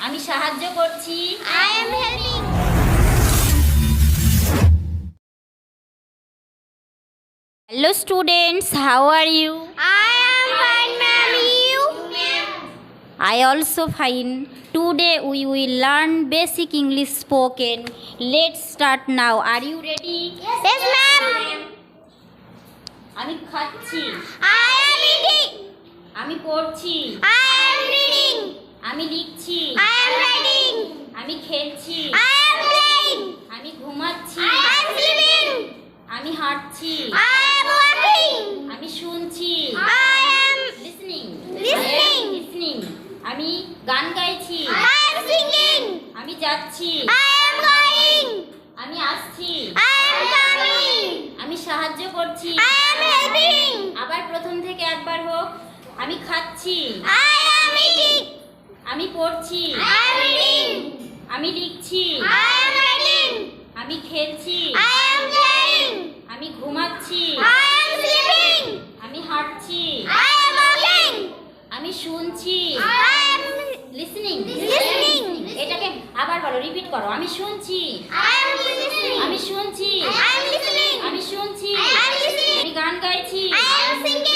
আমি সাহায্য করছি। I am helping. Hello students, how are you? I am fine, ma'am. You? I also fine. Today we will learn basic English spoken. Let's start now. Are you ready? Yes, ma'am. আমি খাচ্ছি, I am eating. আমি পড়ছি, I am reading. আমি লিখছি, I am writing. আমি খেলছি, I am playing. আমি ঘুমাচ্ছি, I am sleeping. আমি হাঁটছি, I am walking. আমি শুনছি, I am listening, Listening. Listening, আমি গান গাইছি, I am singing. আমি যাচ্ছি, I am going. আমি আসছি, I am coming. আমি সাহায্য করছি। I am helping. আবার প্রথম থেকে একবার হোক। আমি খাচ্ছি, I am eating. আমি পড়ছি, I am reading. আমি লিখছি, I am writing. আমি খেলছি, I am playing. আমি ঘুমাচ্ছি, I am sleeping. আমি হাঁটছি, I am walking. আমি শুনছি, I am লিসনিং, listening. এটাকে আবার বলো, রিপিট করো। আমি শুনছি, I am listening. আমি শুনছি, I am listening. আমি শুনছি, I am listening. আমি গান গাইছি, I am singing.